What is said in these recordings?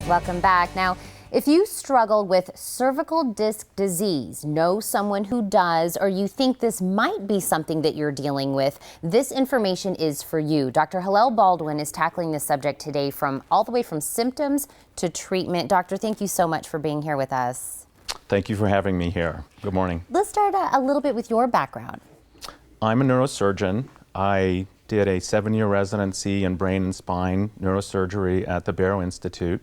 Welcome back. Now, if you struggle with cervical disc disease, know someone who does, or you think this might be something that you're dealing with, this information is for you. Dr. Hillel Baldwin is tackling this subject today all the way from symptoms to treatment. Doctor, thank you so much for being here with us. Thank you for having me here. Good morning. Let's start a little bit with your background. I'm a neurosurgeon. I did a 7-year residency in brain and spine neurosurgery at the Barrow Institute.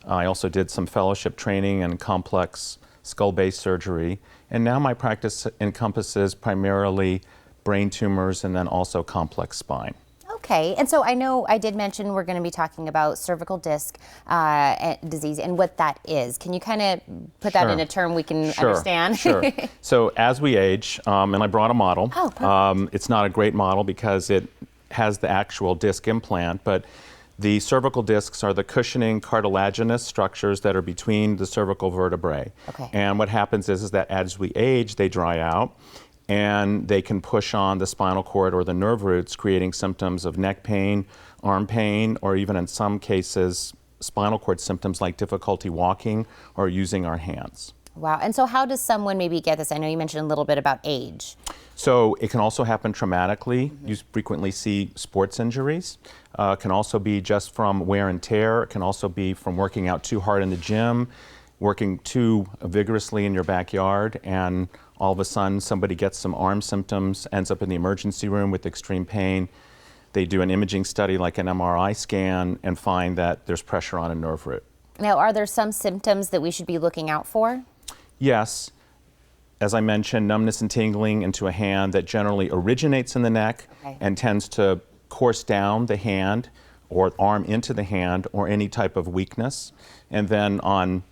I also did some fellowship training in complex skull-based surgery, and now my practice encompasses primarily brain tumors and then also complex spine. Okay, and so I know I did mention we're going to be talking about cervical disc disease and what that is. Can you kind of put that in a term we can understand? Sure. So as we age, and I brought a model. Oh, perfect. It's not a great model because it has the actual disc implant, but the cervical discs are the cushioning cartilaginous structures that are between the cervical vertebrae. Okay. And what happens is that as we age, they dry out and they can push on the spinal cord or the nerve roots, creating symptoms of neck pain, arm pain, or even in some cases, spinal cord symptoms like difficulty walking or using our hands. Wow. And so how does someone maybe get this? I know you mentioned a little bit about age. So it can also happen traumatically. You frequently see sports injuries. It can also be just from wear and tear. It can also be from working out too hard in the gym, working too vigorously in your backyard, and all of a sudden somebody gets some arm symptoms, ends up in the emergency room with extreme pain. They do an imaging study like an MRI scan and find that there's pressure on a nerve root. Now, are there some symptoms that we should be looking out for? Yes. As I mentioned, numbness and tingling into a hand that generally originates in the neck and tends to course down the hand or arm into the hand, or any type of weakness. And then on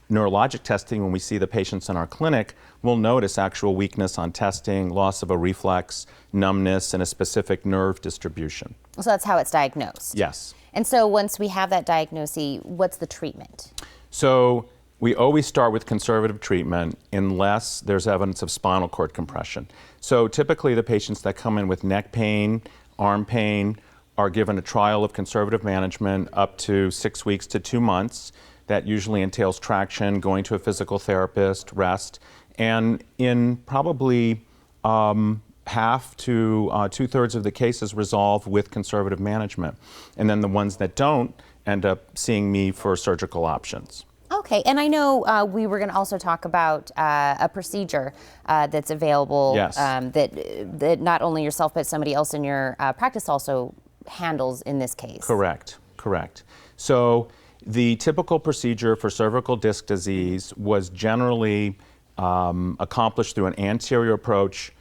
neurologic testing, when we see the patients in our clinic, we'll notice actual weakness on testing, loss of a reflex, numbness, and a specific nerve distribution. So that's how it's diagnosed? Yes. And so once we have that diagnosis, what's the treatment? So we always start with conservative treatment unless there's evidence of spinal cord compression. So typically the patients that come in with neck pain, arm pain, are given a trial of conservative management up to 6 weeks to 2 months. That usually entails traction, going to a physical therapist, rest, and in probably half to 2/3 of the cases resolve with conservative management. And then the ones that don't end up seeing me for surgical options. Okay, and I know we were going to also talk about a procedure that's available. Yes. That not only yourself but somebody else in your practice also handles in this case. Correct. So the typical procedure for cervical disc disease was generally accomplished through an anterior approach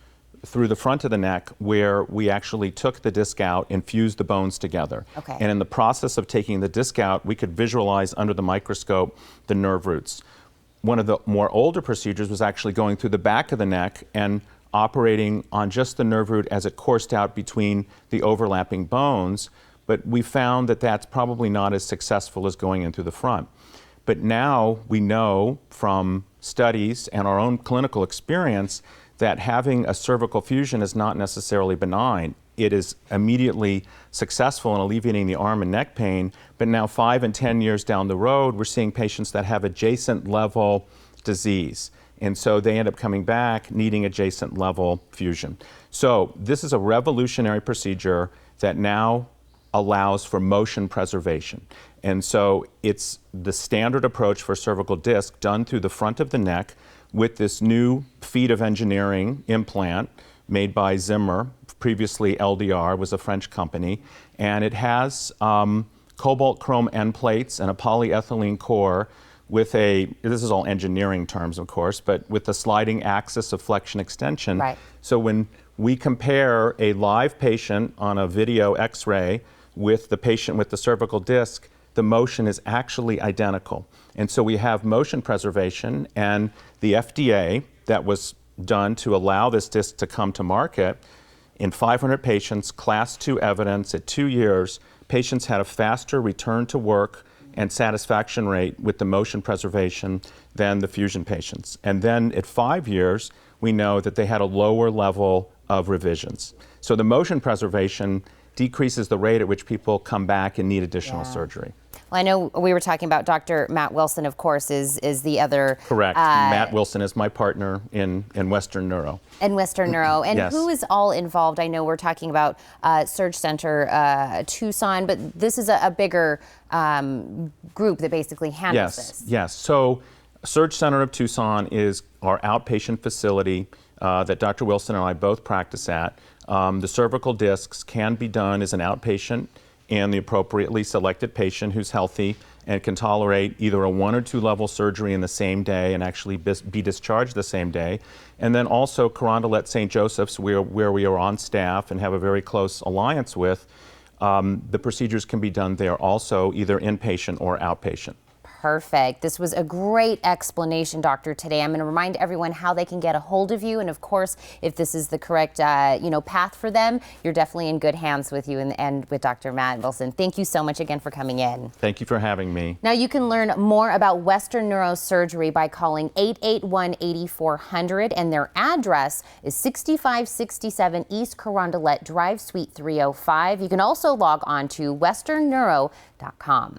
through the front of the neck, where we actually took the disc out and fused the bones together. Okay. And in the process of taking the disc out, we could visualize under the microscope the nerve roots. One of the more older procedures was actually going through the back of the neck and operating on just the nerve root as it coursed out between the overlapping bones, but we found that that's probably not as successful as going in through the front. But now we know from studies and our own clinical experience that having a cervical fusion is not necessarily benign. It is immediately successful in alleviating the arm and neck pain, but now 5 and 10 years down the road, we're seeing patients that have adjacent level disease. And so they end up coming back needing adjacent level fusion. So this is a revolutionary procedure that now allows for motion preservation. And so it's the standard approach for cervical disc done through the front of the neck with this new feat of engineering implant made by Zimmer. Previously LDR was a French company, and it has cobalt chrome end plates and a polyethylene core with this is all engineering terms of course, but with the sliding axis of flexion extension. Right. So when we compare a live patient on a video x-ray with the patient with the cervical disc, the motion is actually identical. And so we have motion preservation, and the FDA that was done to allow this disc to come to market, in 500 patients, class 2 evidence at 2 years, patients had a faster return to work and satisfaction rate with the motion preservation than the fusion patients. And then at 5 years, we know that they had a lower level of revisions. So the motion preservation decreases the rate at which people come back and need additional surgery. Well, I know we were talking about Dr. Matt Wilson, of course, is the other. Correct. Matt Wilson is my partner in Western Neuro. In Western Neuro. And Yes. who is all involved? I know we're talking about SurgCenter Tucson, but this is a bigger group that basically handles this. Yes. So SurgCenter of Tucson is our outpatient facility that Dr. Wilson and I both practice at. The cervical discs can be done as an outpatient and the appropriately selected patient who's healthy and can tolerate either a 1 or 2 level surgery in the same day and actually be discharged the same day. And then also Carondelet St. Joseph's, where we are on staff and have a very close alliance with, the procedures can be done there also, either inpatient or outpatient. Perfect. This was a great explanation, Doctor, today. I'm going to remind everyone how they can get a hold of you. And of course, if this is the correct path for them, you're definitely in good hands with you and with Dr. Matt Wilson. Thank you so much again for coming in. Thank you for having me. Now, you can learn more about Western Neurosurgery by calling 881-8400, and their address is 6567 East Carondelet Drive, Suite 305. You can also log on to westernneuro.com.